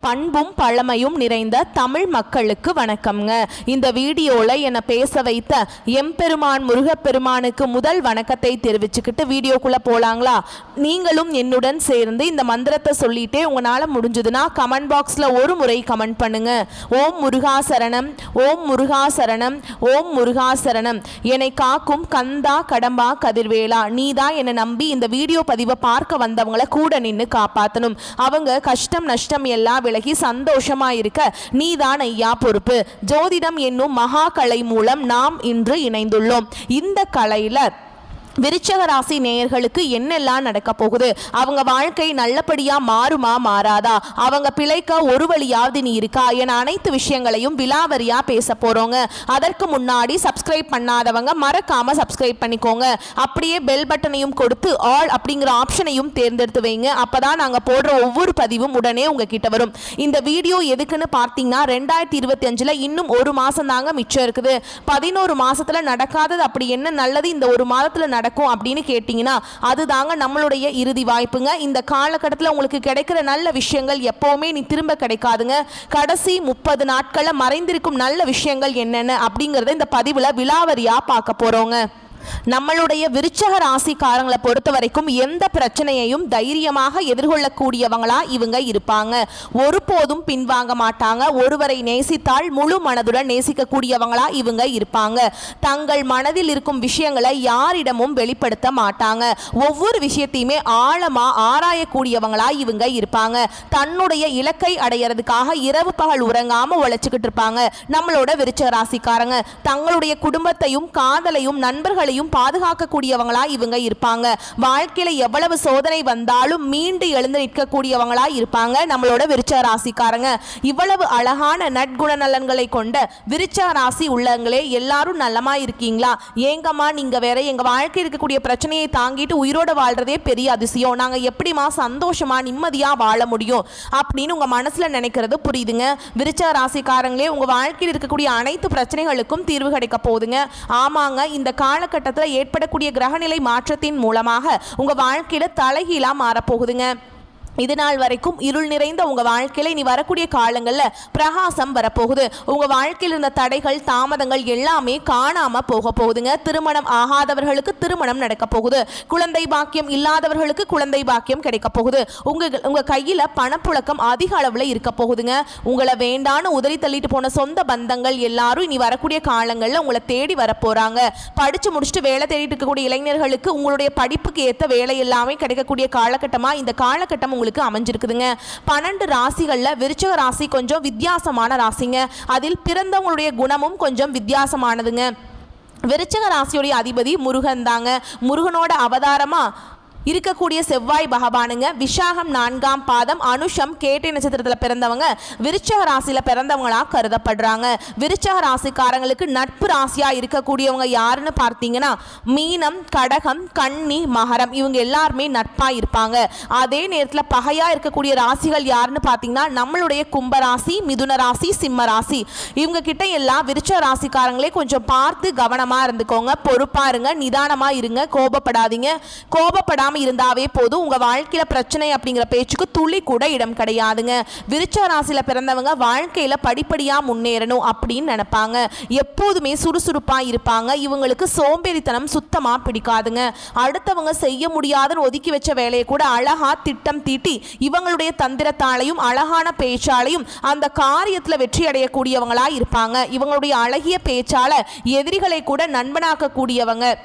பண்பும் பழமையும் நிறைந்த தமிழ் மக்களுக்கு வணக்கம்ங்க. இந்த வீடியோவில் என்னை பேச வைத்த எம்பெருமான் முருகப்பெருமானுக்கு முதல் வணக்கத்தை தெரிவிச்சுக்கிட்டு வீடியோக்குள்ளே போகலாங்களா? நீங்களும் என்னுடன் சேர்ந்து இந்த மந்திரத்தை சொல்லிட்டே உங்களால் முடிஞ்சதுன்னா கமெண்ட் பாக்ஸில் ஒரு முறை கமெண்ட் பண்ணுங்க. ஓம் முருகா சரணம், ஓம் முருகா சரணம், ஓம் முருகா சரணம். என்னை காக்கும் கந்தா கடம்பா கதிர்வேலா, நீ தான் என்னை நம்பி இந்த வீடியோ பதிவை பார்க்க வந்தவங்களை கூட நின்று காப்பாற்றணும். அவங்க கஷ்டம் நஷ்டம் எல்லாம் விலகி சந்தோஷமா இருக்க நீதான் ஐயா பொறுப்பு. ஜோதிடம் என்னும் மகா கலை மூலம் நாம் இன்று இணைந்துள்ளோம். இந்த கலையில விருச்சக ராசி நேயர்களுக்கு என்னெல்லாம் நடக்க போகுது, அவங்க வாழ்க்கை நல்லபடியா மாறுமா மாறாதா, அவங்க பிழைக்க ஒரு வழியாவது நீ இருக்கா என அனைத்து விஷயங்களையும் விலாவரியா பேச போறோங்க. அதற்கு முன்னாடி சப்ஸ்கிரைப் பண்ணாதவங்க மறக்காம சப்ஸ்கிரைப் பண்ணிக்கோங்க. அப்படியே பெல் பட்டனையும் கொடுத்து ஆல் அப்படிங்கிற ஆப்ஷனையும் தேர்ந்தெடுத்து வைங்க. அப்பதான் நாங்க போடுற ஒவ்வொரு பதிவும் உடனே உங்ககிட்ட வரும். இந்த வீடியோ எதுக்குன்னு பார்த்தீங்கன்னா 2025 இன்னும் ஒரு மாசம் தாங்க மிச்சம் இருக்குது. 11 மாசத்துல நடக்காதது அப்படி என்ன நல்லது இந்த ஒரு மாதத்துல நடக்கும் அப்படின்னு கேட்டீங்கன்னா அதுதாங்க நம்மளுடைய இறுதி வாய்ப்புங்க. இந்த காலகட்டத்தில் உங்களுக்கு கிடைக்கிற நல்ல விஷயங்கள் எப்பவுமே நீ திரும்ப கிடைக்காதுங்க. கடைசி 30 நாட்கள்ல மறைந்திருக்கும் நல்ல விஷயங்கள் என்னென்ன அப்படிங்கறத இந்த பதிவுல விலாவரியா பார்க்க போறோங்க. நம்மளுடைய விருச்சக ராசிக்காரங்களை பொறுத்த வரைக்கும் எந்த பிரச்சனையையும் தைரியமாக எதிர்கொள்ளக்கூடியவங்களா இவங்க இருப்பாங்க. ஒருபோதும் பின்வாங்க மாட்டாங்க. ஒருவரை நேசித்தால் முழு மனதுடன் நேசிக்கக்கூடியவங்களா இவங்க இருப்பாங்க. தங்கள் மனதில் இருக்கும் விஷயங்களை யாரிடமும் வெளிப்படுத்த மாட்டாங்க. ஒவ்வொரு விஷயத்தையுமே ஆழமா ஆராயக்கூடியவங்களா இவங்க இருப்பாங்க. தன்னுடைய இலக்கை அடையிறதுக்காக இரவு பகல் உறங்காம உழைச்சுக்கிட்டு இருப்பாங்க நம்மளோட விருச்சக ராசிக்காரங்க. தங்களுடைய குடும்பத்தையும் காதலையும் நண்பர்களையும் பாதுகாக்கக்கூடியவங்களா இவங்க இருப்பாங்க. வாழ்க்கையில எவ்வளவு சோதனை வந்தாலும் மீண்டு எழுந்து நிற்கக்கூடியவங்களா இருப்பாங்க நம்மளோட விருச்சக ராசிக்காரங்க. இவ்வளவு அழகான நற்குண நலன்களை கொண்ட விருச்சக ராசி உள்ளவங்களே எல்லாரும் நல்லமா இருக்கீங்களா? ஏங்கம்மா நீங்க வேற, எங்க வாழ்க்கையில் இருக்கக்கூடிய பிரச்சனையை தாங்கிட்டு உயிரோட வாழ்றதே பெரிய அதிசயம், நாங்க எப்படிமா சந்தோஷமா நிம்மதியா வாழ முடியும் அப்படின்னு உங்க மனசுல நினைக்கிறது புரியுதுங்க. விருச்சக ராசிக்காரங்களே, உங்க வாழ்க்கையில் இருக்கக்கூடிய அனைத்து பிரச்சனைகளுக்கும் தீர்வு கிடைக்க போகுதுங்க. ஆமாங்க, இந்த காலகட்டத்தில் ஏற்படக்கூடிய கிரகநிலை மாற்றத்தின் மூலமாக உங்க வாழ்க்கையில தலைகீழா மாறப்போகுதுங்க. இது நாள் வரைக்கும் இருள் நிறைந்த உங்க வாழ்க்கையில இனி வரக்கூடிய காலங்கள்ல பிரகாசம் வரப்போகுது. உங்க வாழ்க்கையில் இருந்த தடைகள் தாமதங்கள் எல்லாமே காணாம போக போகுதுங்க. திருமணம் ஆகாதவர்களுக்கு திருமணம் நடக்க போகுது. குழந்தை பாக்கியம் இல்லாதவர்களுக்கு குழந்தை பாக்கியம் கிடைக்க போகுது. உங்க கையில பணப்புழக்கம் அதிக அளவுல இருக்க போகுதுங்க. உங்களை வேண்டான்னு உதறி தள்ளிட்டு போன சொந்த பந்தங்கள் எல்லாரும் இனி வரக்கூடிய காலங்கள்ல உங்களை தேடி வரப்போறாங்க. படிச்சு முடிச்சுட்டு வேலை தேடிட்டு இருக்கக்கூடிய இளைஞர்களுக்கு உங்களுடைய படிப்புக்கு ஏற்ற வேலை எல்லாமே கிடைக்கக்கூடிய காலகட்டமா இந்த காலகட்டம் உங்களுக்கு அமைஞ்சிருக்குதுங்க. 12 ராசிகள்ல விருச்சக ராசி கொஞ்சம் வித்தியாசமான ராசிங்க. அதில் பிறந்தவங்களுடைய குணமும் கொஞ்சம் வித்தியாசமானதுங்க. விருச்சக ராசியுடைய அதிபதி முருகன் தாங்க. முருகனோட அவதாரமா இருக்கக்கூடிய செவ்வாய் பகவானுங்க. விஷாகம் 4ஆம் பாதம், அனுஷம் கேட்டை நட்சத்திரத்தில் பிறந்தவங்க விருச்சக ராசியில பிறந்தவங்களா கருதப்படுறாங்க. விருச்சக ராசிக்காரங்களுக்கு நட்பு ராசியா இருக்கக்கூடியவங்க யாருன்னு பார்த்தீங்கன்னா மீனம், கடகம், கன்னி, மகரம் இவங்க எல்லாருமே நட்பா இருப்பாங்க. அதே நேரத்தில் பகையா இருக்கக்கூடிய ராசிகள் யாருன்னு பார்த்தீங்கன்னா நம்மளுடைய கும்பராசி, மிதுன ராசி, சிம்ம ராசி. இவங்க கிட்ட எல்லாம் விருச்சக ராசிக்காரங்களே கொஞ்சம் பார்த்து கவனமா இருந்துக்கோங்க. பொறுப்பா இருங்க, நிதானமா இருங்க, கோபப்படாதீங்க. கோபப்படாம இருந்தாவே போதும். உங்க வாழ்க்கையில பிரச்சனை அப்படிங்கிற பேச்சுக்கு துளி கூட இடம் கிடையாதுங்க. விருச்சக ராசியில பிறந்தவங்க வாழ்க்கையில படிப்படியா முன்னேறணும் அப்படின்னு நினைப்பாங்க. எப்போதுமே சுறுசுறுப்பா இருப்பாங்க. இவங்களுக்கு சோம்பேறித்தனம் சுத்தமா பிடிக்காதுங்க. அடுத்தவங்க செய்ய முடியாதுன்னு ஒதுக்கி வச்ச வேலையை கூட அழகா திட்டம் தீட்டி இவங்களுடைய தந்திரத்தாலையும் அழகான பேச்சாலையும் அந்த காரியத்துல வெற்றி அடையக்கூடியவங்களா இருப்பாங்க. இவங்களுடைய அழகிய பேச்சால எதிரிகளை கூட நண்பனாக்க கூடியவங்க.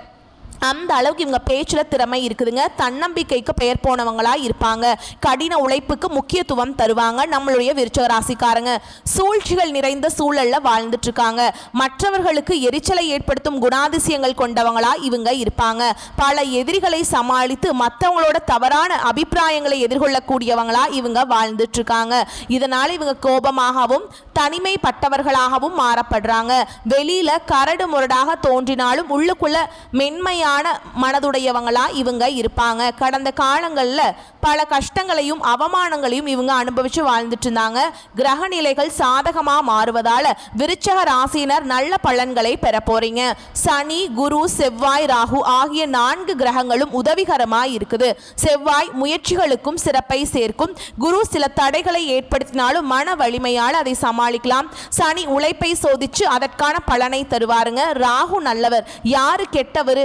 அந்த அளவுக்கு இவங்க பேச்சுல திறமை இருக்குதுங்க. தன்னம்பிக்கைக்கு பெயர் போனவங்களா இருப்பாங்க. கடின உழைப்புக்கு முக்கியத்துவம் தருவாங்க நம்மளுடைய விருச்சக ராசிக்காரங்க. சூழ்ச்சிகள் நிறைந்த சூழல்ல வாழ்ந்துட்டு இருக்காங்க. மற்றவர்களுக்கு எரிச்சலை ஏற்படுத்தும் குணாதிசயங்கள் கொண்டவங்களா இவங்க இருப்பாங்க. பல எதிரிகளை சமாளித்து மற்றவங்களோட தவறான அபிப்பிராயங்களை எதிர்கொள்ளக்கூடியவங்களா இவங்க வாழ்ந்துட்டு இருக்காங்க. இதனால இவங்க கோபமாகவும் தனிமைப்பட்டவர்களாகவும் மாறப்படுறாங்க. வெளியில கரடு முரடாக தோன்றினாலும் உள்ளுக்குள்ள மென்மையா உறுதியான மனதுடையவங்களா இவங்க இருப்பாங்க. கடந்த காலங்களில் பல கஷ்டங்களையும் அவமானங்களையும் இவங்க அனுபவிச்சு வாழ்ந்துட்டு இருந்தாங்க. கிரக நிலைகள் சாதகமாக மாறுவதால விருச்சக ராசியினர் நல்ல பலன்களை பெற போறீங்க. சனி, குரு, செவ்வாய், ராகு ஆகிய 4 கிரகங்களும் உதவிகரமாக இருக்குது. செவ்வாய் முயற்சிகளுக்கும் சிறப்பை சேர்க்கும். குரு சில தடைகளை ஏற்படுத்தினாலும் மன வலிமையால் அதை சமாளிக்கலாம். சனி உழைப்பை சோதிச்சு அதற்கான பலனை தருவாருங்க. ராகு நல்லவர், யாரு கெட்டவர்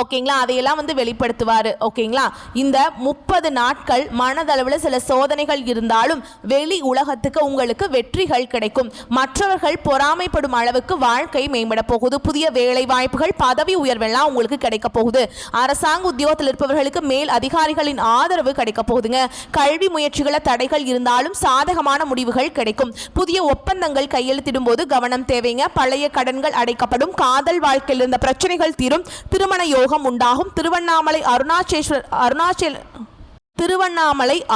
ஓகேங்களா, அதையெல்லாம் வெளிப்படுத்துவார். ஓகேங்களா, இந்த 30 நாட்கள் மனதளவில் சில சோதனைகள் இருந்தாலும் வெளி உலகத்துக்கு உங்களுக்கு வெற்றிகள் கிடைக்கும். மற்றவர்கள் பொறாமைப்படும் அளவுக்கு வாழ்க்கை மேம்பட போகுது. புதிய வேலை வாய்ப்புகள், பதவி உயர்வெல்லாம் உங்களுக்கு கிடைக்க போகுது. அரசாங்க உத்தியோகத்தில் இருப்பவர்களுக்கு மேல் அதிகாரிகளின் ஆதரவு கிடைக்க போகுதுங்க. கல்வி முயற்சிகள தடைகள் இருந்தாலும் சாதகமான முடிவுகள் கிடைக்கும். புதிய ஒப்பந்தங்கள் கையெழுத்திடும் போது கவனம் தேவைங்க. பழைய கடன்கள் அடைக்கப்படும். காதல் வாழ்க்கையில் இருந்த பிரச்சனைகள் தீரும். திருமண யோகம் உண்டாகும். திருவண்ணாமலை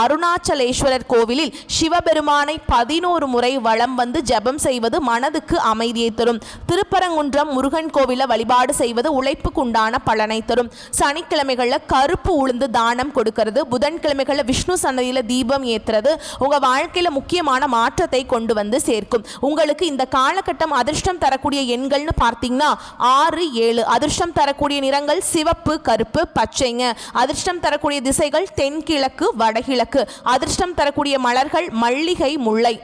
அருணாச்சலேஸ்வரர் கோவிலில் சிவபெருமானை 11 முறை வலம் வந்து ஜெபம் செய்வது மனதுக்கு அமைதியை தரும். திருப்பரங்குன்றம் முருகன் கோவில வழிபாடு செய்வது உழைப்புக்கு உண்டான பலனை தரும். சனிக்கிழமைகளில் கருப்பு உளுந்து தானம் கொடுக்கிறது. புதன்கிழமைகளில் விஷ்ணு சன்னதியில் தீபம் ஏற்றுறது உங்கள் வாழ்க்கையில் முக்கியமான மாற்றத்தை கொண்டு வந்து சேர்க்கும். உங்களுக்கு இந்த காலகட்டம் அதிர்ஷ்டம் தரக்கூடிய எண்கள்னு பார்த்தீங்கன்னா 6, 7. அதிர்ஷ்டம் தரக்கூடிய நிறங்கள் சிவப்பு, கருப்பு, பச்சைங்க. அதிர்ஷ்டம் தரக்கூடிய திசைகள் தென்கிழக்கு, வடகிழக்கு. அதிர்ஷ்டம் தரக்கூடிய மலர்கள் மல்லிகை, முல்லை.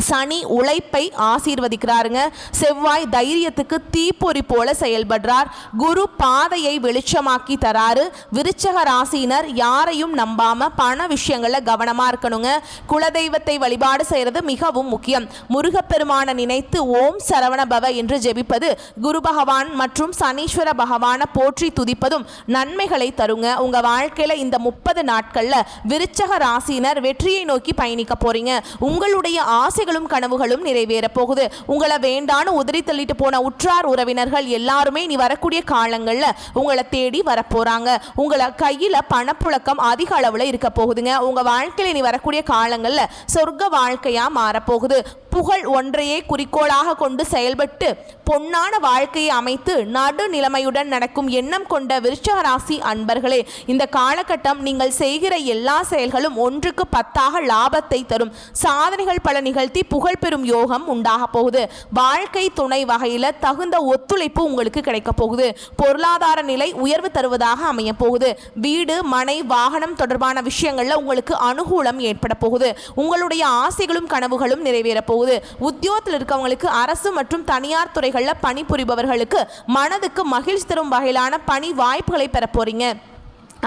சனி உழைப்பை ஆசீர்வதிக்கிறாருங்க. செவ்வாய் தைரியத்துக்கு தீப்பொறி போல செயல்படுறார். குரு பாதையை வெளிச்சமாக்கி தராரு. விருச்சக ராசியினர் யாரையும் நம்பாம பண விஷயங்கள்ல கவனமா இருக்கணுங்க. குலதெய்வத்தை வழிபாடு செய்யறது மிகவும் முக்கியம். முருகப்பெருமான நினைத்து ஓம் சரவண பவ என்று ஜெபிப்பது, குரு பகவான் மற்றும் சனீஸ்வர பகவானை போற்றி துதிப்பதும் நன்மைகளை தருங்க. உங்க வாழ்க்கையில இந்த 30 நாட்கள்ல விருச்சக ராசியினர் வெற்றியை நோக்கி பயணிக்க போறீங்க. உங்களுடைய ஆசை கனவுகளும் நிறைவேற போகுது. உங்களை வேண்டான்னு உதறி தள்ளிட்டு போன உற்றார் உறவினர்கள் எல்லாருமே நீ வரக்கூடிய காலங்கள்ல உங்களை தேடி வரப்போறாங்க. உங்களை கையில பணப்புழக்கம் அதிக அளவுல இருக்க போகுதுங்க. உங்க வாழ்க்கையில நீ வரக்கூடிய காலங்கள்ல சொர்க்க வாழ்க்கையா மாறப்போகுது. புகழ் ஒன்றையே குறிக்கோளாக கொண்டு செயல்பட்டு பொன்னான வாழ்க்கையை அமைத்து நடுநிலைமையுடன் நடக்கும் எண்ணம் கொண்ட விருச்சிக ராசி அன்பர்களே, இந்த காலகட்டம் நீங்கள் செய்கிற எல்லா செயல்களும் 1க்கு 10ஆக லாபத்தை தரும். சாதனைகள் பல நிகழ்த்தி புகழ் பெறும் யோகம் உண்டாக போகுது. வாழ்க்கை துணை வகையில் தகுந்த ஒத்துழைப்பு உங்களுக்கு கிடைக்க போகுது. பொருளாதார நிலை உயர்வு தருவதாக அமைய போகுது. வீடு, மனை, வாகனம் தொடர்பான விஷயங்கள்ல உங்களுக்கு அனுகூலம் ஏற்பட போகுது. உங்களுடைய ஆசைகளும் கனவுகளும் நிறைவேற போகுது. உத்தியோகத்தில் இருக்கவங்களுக்கு அரசு மற்றும் தனியார் துறைகளில் பணிபுரிபவர்களுக்கு மனதுக்கு மகிழ்ச்சி தரும் வகையிலான பணி வாய்ப்புகளை பெற போறீங்க.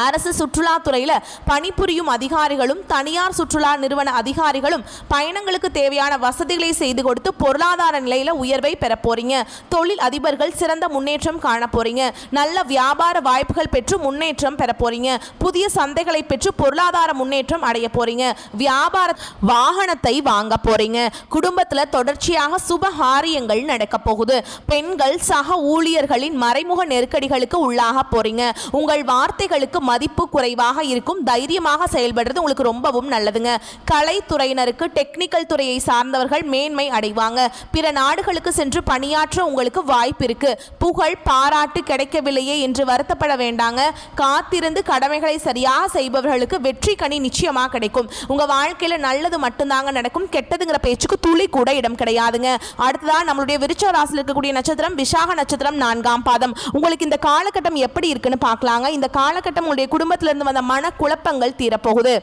அரசு சுற்றுலாத்துறையில் பணிபுரியும் அதிகாரிகளும் தனியார் சுற்றுலா நிறுவன அதிகாரிகளும் பயணங்களுக்கு தேவையான வசதிகளை செய்து கொடுத்து பொருளாதார நிலையில் உயர்வை பெற போறீங்க. தொழில் அதிபர்கள் சிறந்த முன்னேற்றம் காண போறீங்க. நல்ல வியாபார வாய்ப்புகள் பெற்று முன்னேற்றம் பெற போறீங்க. புதிய சந்தைகளை பெற்று பொருளாதார முன்னேற்றம் அடைய போறீங்க. வியாபார வாகனத்தை வாங்க போறீங்க. குடும்பத்தில் தொடர்ச்சியாக சுப காரியங்கள் நடக்க போகுது. பெண்கள் சக ஊழியர்களின் மறைமுக நெருக்கடிகளுக்கு உள்ளாக போறீங்க. உங்கள் வார்த்தைகளுக்கு மதிப்பு குறைவாக இருக்கும். தைரியமாக செயல்படுறது உங்களுக்கு ரொம்பவும் நல்லதுங்க. கலைத்துறையினருக்கு டெக்னிக்கல் துறையை சார்ந்தவர்கள் மேன்மை அடைவாங்க. பிற நாடுகளுக்கு சென்று பணியாற்ற உங்களுக்கு வாய்ப்பு இருக்கு. புகழ் பாராட்டு கிடைக்கவில்லையே என்று வருத்தப்பட வேண்டாங்க. காத்திருந்து கடமைகளை சரியாக செய்பவர்களுக்கு வெற்றி கனி நிச்சயமாக கிடைக்கும். உங்க வாழ்க்கையில நல்லது மட்டும்தாங்க நடக்கும். கெட்டதுங்கிற பேச்சுக்கு துளி கூட இடம் கிடையாதுங்க. அடுத்ததான் நம்மளுடைய விருச்சிக ராசியில் இருக்கக்கூடிய நட்சத்திரம் விசாக நட்சத்திரம் 4ஆம் பாதம். உங்களுக்கு இந்த காலகட்டம் எப்படி இருக்குன்னு பார்க்கலாங்க. இந்த காலகட்டம் உங்களுடைய குடும்பத்திலிருந்து வந்த மன குழப்பங்கள் தீரப்போகுது.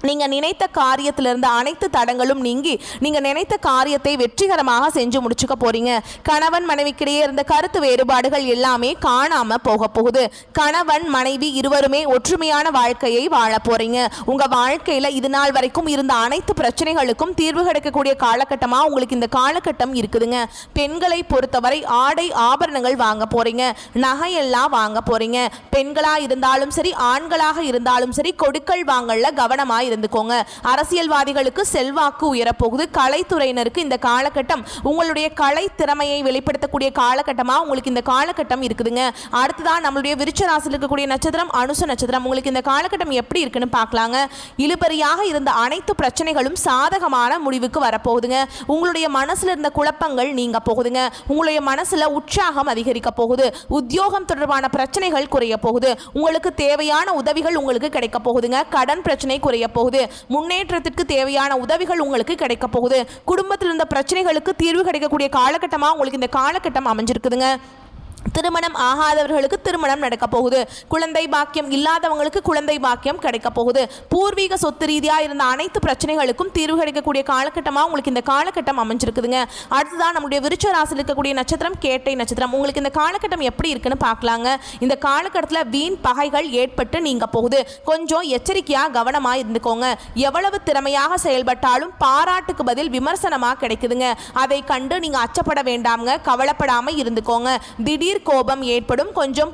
நீங்கள் நினைத்த காரியத்திலிருந்து அனைத்து தடங்களும் நீங்கி நீங்கள் நினைத்த காரியத்தை வெற்றிகரமாக செஞ்சு முடிச்சுக்க போறீங்க. கணவன் மனைவிக்கிடையே இருந்த கருத்து வேறுபாடுகள் எல்லாமே காணாம போக போகுது. கணவன் மனைவி இருவருமே ஒற்றுமையான வாழ்க்கையை வாழ போறீங்க. உங்க வாழ்க்கையில இது நாள் வரைக்கும் இருந்த அனைத்து பிரச்சனைகளுக்கும் தீர்வு கிடைக்கக்கூடிய காலகட்டமா உங்களுக்கு இந்த காலகட்டம் இருக்குதுங்க. பெண்களை பொறுத்தவரை ஆடை ஆபரணங்கள் வாங்க போறீங்க. நகையெல்லாம் வாங்க போறீங்க. பெண்களா இருந்தாலும் சரி, ஆண்களாக இருந்தாலும் சரி, கொடுக்கல் வாங்கல்ல கவனமாய் இருந்துக்கோங்க. அரசியல்வாதிகளுக்கு செல்வாக்கு உயரப்போகுது. கலைத்துறையினருக்கு இந்த காலகட்டம் உங்களுடைய கலை திறமையை வெளிப்படுத்தக்கூடிய காலகட்டமா உங்களுக்கு இந்த காலகட்டம் இருக்குதுங்க. அடுத்ததான் நம்மளுடைய விருச்சிக ராசியில் இருக்கக்கூடிய நட்சத்திரம் அனுச நட்சத்திரம். உங்களுக்கு இந்த காலகட்டம் எப்படி இருக்குன்னு பார்க்கலாங்க. இழுபறியாக இருந்த அனைத்து பிரச்சனைகளும் சாதகமான முடிவுக்கு வரப்போகுதுங்க. உங்களுடைய மனசுல இருந்த குழப்பங்கள் நீங்க போகுதுங்க. உங்களுடைய மனசுல உற்சாகம் அதிகரிக்க போகுது. உத்தியோகம் தொடர்பான பிரச்சனைகள் குறைய போகுது. உங்களுக்கு தேவையான உதவிகள் உங்களுக்கு கிடைக்க போகுதுங்க. கடன் பிரச்சனை குறைய போகுது. முன்னேற்றத்திற்கு தேவையான உதவிகள் உங்களுக்கு கிடைக்க போகுது. குடும்பத்தில் இருந்த பிரச்சனைகளுக்கு தீர்வு கிடைக்கக்கூடிய காலகட்டமா உங்களுக்கு இந்த காலகட்டம் அமைஞ்சிருக்குதுங்க. திருமணம் ஆகாதவர்களுக்கு திருமணம் நடக்க போகுது. குழந்தை பாக்கியம் இல்லாதவங்களுக்கு குழந்தை பாக்கியம் கிடைக்க போகுது. பூர்வீக சொத்து ரீதியாக இருந்த அனைத்து பிரச்சனைகளுக்கும் தீர்வு கிடைக்கக்கூடிய காலகட்டமாக உங்களுக்கு இந்த காலகட்டம் அமைஞ்சிருக்குதுங்க. அடுத்ததான் நம்முடைய விருச்சிக ராசியில் இருக்கக்கூடிய நட்சத்திரம் கேட்டை நட்சத்திரம். உங்களுக்கு இந்த காலகட்டம் எப்படி இருக்குன்னு பார்க்கலாங்க. இந்த காலகட்டத்தில் வீண் பகைகள் ஏற்பட்டு நீங்க போகுது. கொஞ்சம் எச்சரிக்கையாக கவனமாக இருந்துக்கோங்க. எவ்வளவு திறமையாக செயல்பட்டாலும் பாராட்டுக்கு பதில் விமர்சனமாக கிடைக்குதுங்க. அதை கண்டு நீங்க அச்சப்பட வேண்டாம்ங்க. கவலைப்படாம இருந்துக்கோங்க. திடீர் கோபம் ஏற்படும். கொஞ்சம்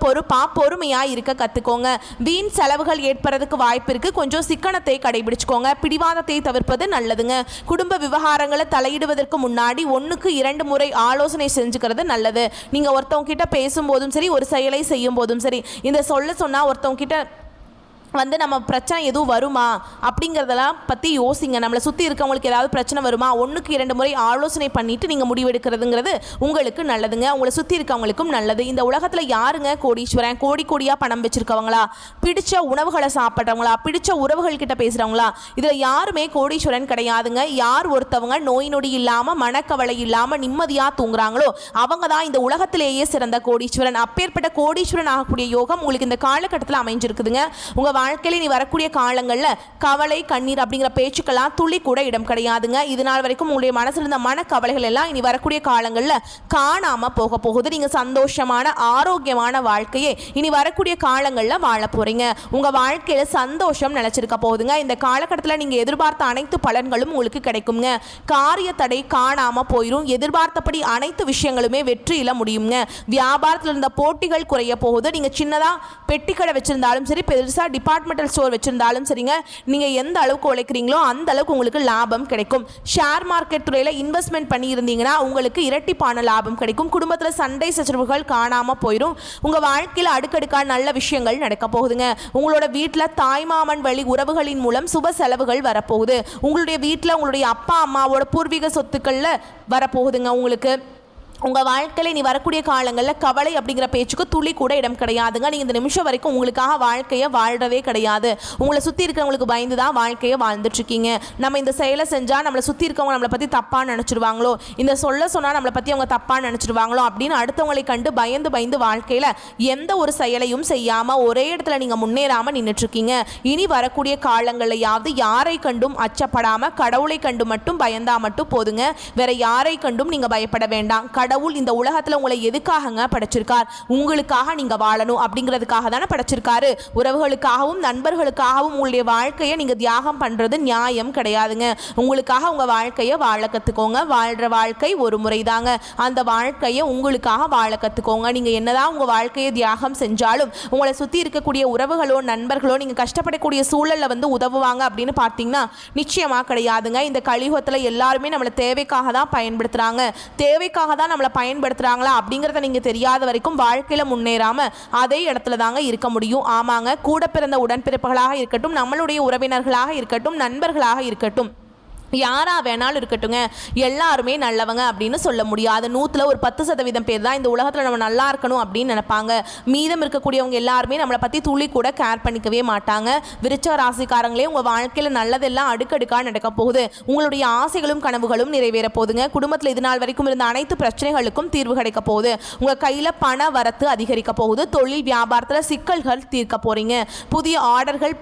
பொறுமையா இருக்க கத்துக்கோங்க. வீண் செலவுகள் ஏற்படுறதுக்கு வாய்ப்பு இருக்கு. கொஞ்சம் சிக்கனத்தை கடைபிடிச்சுக்கோங்க. பிடிவாதத்தை தவிர்ப்பது நல்லதுங்க. குடும்ப விவகாரங்களை தலையிடுவதற்கு முன்னாடி 1க்கு 2 முறை ஆலோசனை செஞ்சுக்கிறது நல்லது. நீங்க ஒருத்தவங்க கிட்ட பேசும்போதும் சரி, ஒரு செயலை செய்யும் போதும் சரி, இந்த சொன்னா ஒருத்தவங்க கிட்ட நம்ம பிரச்சனை எதுவும் வருமா அப்படிங்கிறதெல்லாம் பற்றி யோசிங்க. நம்மளை சுற்றி இருக்கவங்களுக்கு ஏதாவது பிரச்சனை வருமா, 1க்கு 2 முறை ஆலோசனை பண்ணிட்டு நீங்கள் முடிவெடுக்கிறதுங்கிறது உங்களுக்கு நல்லதுங்க. உங்களை சுற்றி இருக்கவங்களுக்கும் நல்லது. இந்த உலகத்தில் யாருங்க கோடீஸ்வரன்? கோடியாக பணம் வச்சுருக்கவங்களா, பிடிச்ச உணவுகளை சாப்பிட்றவங்களா, பிடிச்ச உறவுகள் கிட்ட பேசுகிறவங்களா? இதில் யாருமே கோடீஸ்வரன் கிடையாதுங்க. யார் ஒருத்தவங்க நோய் நொடி இல்லாமல் மனக்கவலை இல்லாமல் நிம்மதியாக தூங்குறாங்களோ அவங்க தான் இந்த உலகத்திலேயே சிறந்த கோடீஸ்வரன். அப்பேற்பட்ட கோடீஸ்வரன் ஆகக்கூடிய யோகம் உங்களுக்கு இந்த காலகட்டத்தில் அமைஞ்சிருக்குதுங்க. உங்கள் வாழ்க்கையில் நீ வரக்கூடிய காலங்களில் கவலை கண்ணீர் அப்படிங்கிற பேச்சுக்கெல்லாம் துளி கூட இடம் கிடையாதுங்க. இது நாள் வரைக்கும் உங்களுடைய மனசில் இருந்த மனக்கவலைகள் எல்லாம் இனி வரக்கூடிய காலங்களில் காணாம போக போகுது. நீங்க சந்தோஷமான ஆரோக்கியமான வாழ்க்கையை இனி வரக்கூடிய காலங்களில் வாழ போறீங்க. உங்க வாழ்க்கையில சந்தோஷம் நிலைச்சிருக்க போகுதுங்க. இந்த காலகட்டத்தில் நீங்க எதிர்பார்த்த அனைத்து பலன்களும் உங்களுக்கு கிடைக்குங்க. காரிய தடை காணாம போயிடும். எதிர்பார்த்தபடி அனைத்து விஷயங்களுமே வெற்றியில முடியுங்க. வியாபாரத்தில் இருந்த போட்டிகள் குறைய போகுது. நீங்க சின்னதா பெட்டிக்கடை வச்சிருந்தாலும் சரி, பெருசா டிபார்ட்மெண்டல் ஸ்டோர் வச்சிருந்தாலும் சரிங்க, நீங்க எந்த அளவுக்கு உழைக்கிறீங்களோ அந்த அளவுக்கு உங்களுக்கு லாபம் கிடைக்கும். ஷேர் மார்க்கெட் துறையில இன்வெஸ்ட்மெண்ட் பண்ணி இருந்தீங்கன்னா உங்களுக்கு இரட்டிப்பான லாபம் கிடைக்கும். குடும்பத்தில் சண்டை சச்சரவுகள் காணாம போயிடும். உங்க வாழ்க்கையில் அடுக்கடுக்கான நல்ல விஷயங்கள் நடக்க போகுதுங்க. உங்களோட வீட்டில் தாய்மாமன் வழி உறவுகளின் மூலம் சுப செலவுகள் வரப்போகுது. உங்களுடைய வீட்டில் உங்களுடைய அப்பா அம்மாவோட பூர்வீக சொத்துக்கள்ல வரப்போகுதுங்க. உங்களுக்கு உங்கள் வாழ்க்கையில் நீ வரக்கூடிய காலங்களில் கவலை அப்படிங்கிற பேச்சுக்கு துளி கூட இடம் கிடையாதுங்க. நீங்கள் இந்த நிமிஷம் வரைக்கும் உங்களுக்காக வாழ்க்கையை வாழ்கிறதே கிடையாது. உங்களை சுற்றி இருக்கிறவங்களுக்கு பயந்து தான் வாழ்க்கையை வாழ்ந்துட்டுருக்கீங்க. நம்ம இந்த செயலை செஞ்சால் நம்மளை சுற்றி இருக்கவங்க நம்மளை பற்றி தப்பாக நினச்சிடுவாங்களோ, இந்த சொன்னால் நம்மளை பற்றி அவங்க தப்பாக நினச்சிடுவாங்களோ அப்படின்னு அடுத்தவங்களை கண்டு பயந்து வாழ்க்கையில் எந்த ஒரு செயலையும் செய்யாமல் ஒரே இடத்துல நீங்கள் முன்னேறாமல் நின்றுட்டுருக்கீங்க. இனி வரக்கூடிய காலங்களையாவது யாரை கண்டும் அச்சப்படாமல் கடவுளை கண்டு மட்டும் பயந்தா மட்டும் போதுங்க. வேற யாரை கண்டும் நீங்கள் பயப்பட வேண்டாம். கடவுள் இந்த உலகத்துல உங்களை எதுக்காகங்க படைச்சிருக்கார்? உங்களுக்காக நீங்க வாழணும் அப்படிங்கிறதுக்காக தானே படைச்சிருக்காரு. உறவுகளுக்காகவும் நண்பர்களுக்காகவும் உங்களுடைய வாழ்க்கையை நீங்க தியாகம் பண்றது நியாயம் கிடையாதுங்க. உங்களுக்காக உங்க வாழ்க்கையை வாழ கத்துக்கோங்க. வாழ்ற வாழ்க்கை ஒரு முறை தாங்க. அந்த வாழ்க்கையை உங்களுக்காக வாழ கத்துக்கோங்க. நீங்க என்னதான் உங்க வாழ்க்கையை தியாகம் செஞ்சாலும் உங்களை சுத்தி இருக்கக்கூடிய உறவுகளோ நண்பர்களோ நீங்க கஷ்டப்படக்கூடிய சூழல்ல உதவுவாங்க அப்படின்னு பார்த்தீங்கன்னா நிச்சயமா கிடையாதுங்க. இந்த கலியுகத்துல எல்லாருமே நம்மளை தேவைக்காக தான் பயன்படுத்துறாங்க. தேவைக்காக தான் நம்மளை பயன்படுத்துறாங்களா அப்படிங்கிறத நீங்க தெரியாத வரைக்கும் வாழ்க்கையில முன்னேறாம அதே இடத்துல தாங்க இருக்க முடியும். ஆமாங்க, கூட பிறந்த உடன்பிறப்புகளாக இருக்கட்டும், நம்மளுடைய உறவினர்களாக இருக்கட்டும், நண்பர்களாக இருக்கட்டும், யாரா வேணாலும் இருக்கட்டுங்க, எல்லாருமே நல்லவங்க அப்படின்னு சொல்ல முடியாது. 100ல் ஒரு 10% பேர் தான் இந்த உலகத்தில் நம்ம நல்லா இருக்கணும் அப்படின்னு நினைப்பாங்க. மீதம் இருக்கக்கூடியவங்க எல்லாருமே நம்மளை பற்றி துளி கூட கேர் பண்ணிக்கவே மாட்டாங்க. விருச்சிக ராசிக்காரங்களே, உங்கள் வாழ்க்கையில் நல்லதெல்லாம் அடுக்கடுக்காக நடக்க போகுது. உங்களுடைய ஆசைகளும் கனவுகளும் நிறைவேற போகுதுங்க. குடும்பத்தில் இது நாள் வரைக்கும் இருந்த அனைத்து பிரச்சனைகளுக்கும் தீர்வு கிடைக்க போகுது. உங்கள் கையில் பண வரத்து அதிகரிக்க போகுது. தொழில் வியாபாரத்தில் சிக்கல்கள் தீர்க்க போகிறீங்க. புதிய ஆர்டர்கள்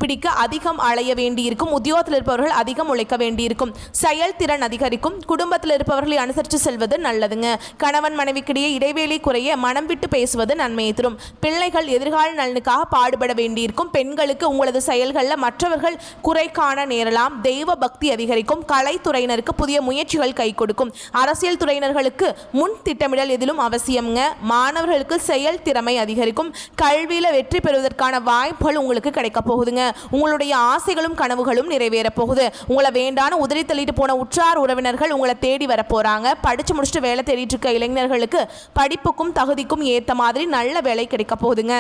பிடிக்க அதிகம் அலைய வேண்டியிருக்கும். உத்தியோகத்தில் இருப்பவர்கள் அதிகம் உழைக்க வேண்டியிருக்கும். செயல்திறன் அதிகரிக்கும். குடும்பத்தில் இருப்பவர்களை அனுசரித்து செல்வது நல்லதுங்க. கணவன் மனைவிக்கிடையே இடைவேளை குறைய மனம் விட்டு பேசுவது நன்மையை தரும். பிள்ளைகள் எதிர்கால நலனுக்காக பாடுபட வேண்டியிருக்கும். பெண்களுக்கு உங்களது செயல்களில் மற்றவர்கள் குறை காண நேரலாம். தெய்வ பக்தி அதிகரிக்கும். கலைத்துறையினருக்கு புதிய முயற்சிகள் கை கொடுக்கும். அரசியல் துறையினர்களுக்கு முன் திட்டமிடல் எதிலும் அவசியம்ங்க. மாணவர்களுக்கு செயல் திறமை அதிகரிக்கும். கல்வியில் வெற்றி பெறுவதற்கான வாய்ப்புகள் உங்களுக்கு கிடைக்க போகுதுங்க. உங்களுடைய ஆசைகளும் கனவுகளும் நிறைவேற போகுது. உங்களை வேண்டான உதறி தள்ளிட்டு போன உற்றார் உறவினர்கள் உங்களை தேடி வர போறாங்க. படிச்சு முடிச்சுட்டு வேலை தேடிட்டு இருக்க இளைஞர்களுக்கு படிப்புக்கும் தகுதிக்கும் ஏற்ற மாதிரி நல்ல வேலை கிடைக்க போகுதுங்க.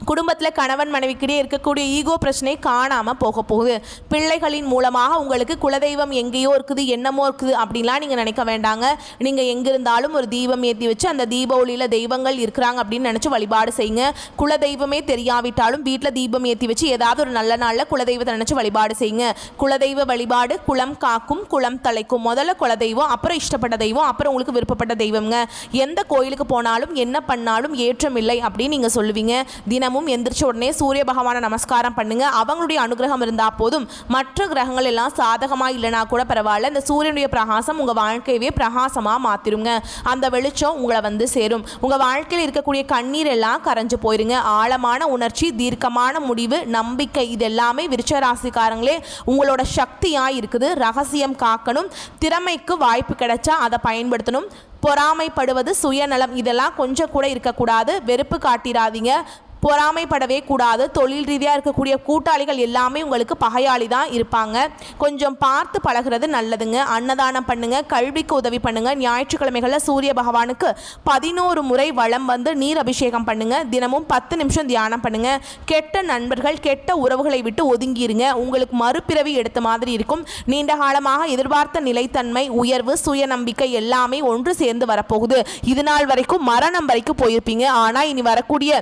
குடும்பத்தில் கணவன் மனைவிக்கிட்டே இருக்கக்கூடிய ஈகோ பிரச்சனை காணாமல் போக போகுது. பிள்ளைகளின் மூலமாக உங்களுக்கு குலதெய்வம் எங்கேயோ இருக்குது, என்னமோ இருக்குது அப்படின்லாம் நீங்கள் நினைக்க வேண்டாங்க. நீங்கள் எங்கே இருந்தாலும் ஒரு தீபம் ஏற்றி வச்சு அந்த தீப ஒளியில் தெய்வங்கள் இருக்கிறாங்க அப்படின்னு நினச்சி வழிபாடு செய்யுங்க. குலதெய்வமே தெரியாவிட்டாலும் வீட்டில் தீபம் ஏற்றி வச்சு ஏதாவது ஒரு நல்ல நாளில் குலதெய்வத்தை நினச்சி வழிபாடு செய்யுங்க. குலதெய்வ வழிபாடு குலம் காக்கும் குலம் தலைக்கும். முதல்ல குலதெய்வம், அப்புறம் இஷ்டப்பட்ட தெய்வம், அப்புறம் உங்களுக்கு விருப்பப்பட்ட தெய்வங்க. எந்த கோயிலுக்கு போனாலும் என்ன பண்ணாலும் ஏற்றம் இல்லை அப்படின்னு நீங்கள் சொல்லுவீங்க. தினமும் எந்திரிச்ச உடனே சூரிய பகவானை நமஸ்காரம் பண்ணுங்க. அவங்களுடைய அனுகிரகம் இருந்தா போதும். மற்ற கிரகங்கள் எல்லாம் சாதகமா இல்லைனா கூட பரவாயில்ல, இந்த சூரியனுடைய பிரகாசம் உங்க வாழ்க்கையவே பிரகாசமா மாத்திருங்க. அந்த வெளிச்சம் உங்களை வந்து சேரும். உங்க வாழ்க்கையில் இருக்கக்கூடிய கண்ணீர் எல்லாம் கரைஞ்சு போயிருங்க. ஆழமான உணர்ச்சி, தீர்க்கமான முடிவு, நம்பிக்கை, இது எல்லாமே விருச்சிக ராசிக்காரங்களே உங்களோட சக்தியா இருக்குது. ரகசியம் காக்கணும். திறமைக்கு வாய்ப்பு கிடைச்சா அதை பயன்படுத்தணும். பொறாமைப்படுவது, சுயநலம், இதெல்லாம் கொஞ்சம் கூட இருக்கக்கூடாது. வெறுப்பு காட்டிடாதீங்க. பொறாமைப்படவே கூடாது. தொழில் ரீதியாக இருக்கக்கூடிய கூட்டாளிகள் எல்லாமே உங்களுக்கு பகையாளி தான் இருப்பாங்க. கொஞ்சம் பார்த்து பழகிறது நல்லதுங்க. அன்னதானம் பண்ணுங்க, கல்விக்கு உதவி பண்ணுங்க. ஞாயிற்றுக்கிழமைகளில் சூரிய பகவானுக்கு 11 முறை வலம் வந்து நீர் அபிஷேகம் பண்ணுங்க. தினமும் 10 நிமிஷம் தியானம் பண்ணுங்க. கெட்ட நண்பர்கள், கெட்ட உறவுகளை விட்டு ஒதுங்கிருங்க. உங்களுக்கு மறுபிறவி எடுத்த மாதிரி இருக்கும். நீண்ட காலமாக எதிர்பார்த்த நிலைத்தன்மை, உயர்வு, சுயநம்பிக்கை எல்லாமே ஒன்று சேர்ந்து வரப்போகுது. இது நாள் வரைக்கும் மரணம் வரைக்கும் போயிருப்பீங்க. ஆனால் இனி வரக்கூடிய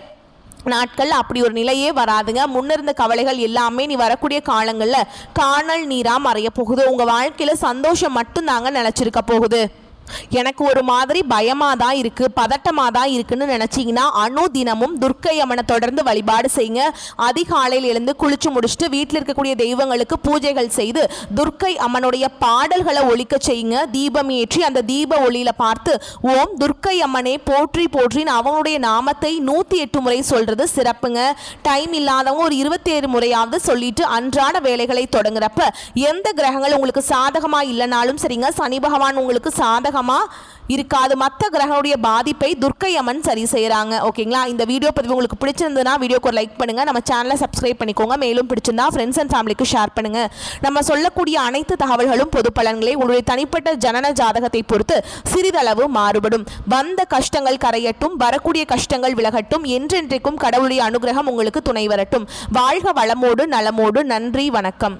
நாட்கள் அப்படி ஒரு நிலையே வராதுங்க. முன்னிருந்த கவலைகள் எல்லாமே நீ வரக்கூடிய காலங்களில் காணல் நீரா மறைய போகுது. உங்க வாழ்க்கையில சந்தோஷம் மட்டும்தாங்க நிலைச்சிருக்க போகுது. எனக்கு ஒரு மாதிரி பயமாக தான் இருக்குது, பதட்டமாக தான் இருக்குன்னு நினச்சிங்கன்னா அனுதினமும் துர்க்கை அம்மனை தொடர்ந்து வழிபாடு செய்யுங்க. அதிகாலையில் எழுந்து குளிச்சு முடிச்சுட்டு வீட்டில் இருக்கக்கூடிய தெய்வங்களுக்கு பூஜைகள் செய்து துர்க்கை அம்மனுடைய பாடல்களை ஒலிக்க செய்யுங்க. தீபம் ஏற்றி அந்த தீப ஒளியில் பார்த்து ஓம் துர்க்கை அம்மனே போற்றி போற்றின்னு அவங்களுடைய நாமத்தை 108 முறை சொல்கிறது சிறப்புங்க. டைம் இல்லாதவங்க ஒரு 27 முறையாவது சொல்லிட்டு அன்றாட வேலைகளை தொடங்குறப்ப எந்த கிரகங்கள் உங்களுக்கு சாதகமாக இல்லைனாலும் சரிங்க, சனி பகவான் உங்களுக்கு சாதகமாக இருக்காது. மற்ற கிரகங்களுடைய பாதிப்பை துர்க்கை அம்மன் சரி செய்யறாங்க. ஓகேங்களா? இந்த வீடியோ பதிவு உங்களுக்கு பிடிச்சிருந்ததுன்னா வீடியோக்கு ஒரு லைக் பண்ணுங்க. நம்ம சேனலை சப்ஸ்கிரைப் பண்ணிக்கோங்க. மேலும் பிடிச்சிருந்தா ஃப்ரெண்ட்ஸ் அண்ட் ஃபேமிலிக்கு ஷேர் பண்ணுங்க. நம்ம சொல்லக்கூடிய அனைத்து தகவல்களும் பொது பலன்களை உங்களுடைய தனிப்பட்ட ஜனன ஜாதகத்தை பொறுத்து சிறிதளவு மாறுபடும். வந்த கஷ்டங்கள் கரையட்டும், வரக்கூடிய கஷ்டங்கள் விலகட்டும். என்றென்றைக்கும் கடவுளுடைய அனுகிரகம் உங்களுக்கு துணை வரட்டும். வாழ்க வளமோடு நலமோடு. நன்றி, வணக்கம்.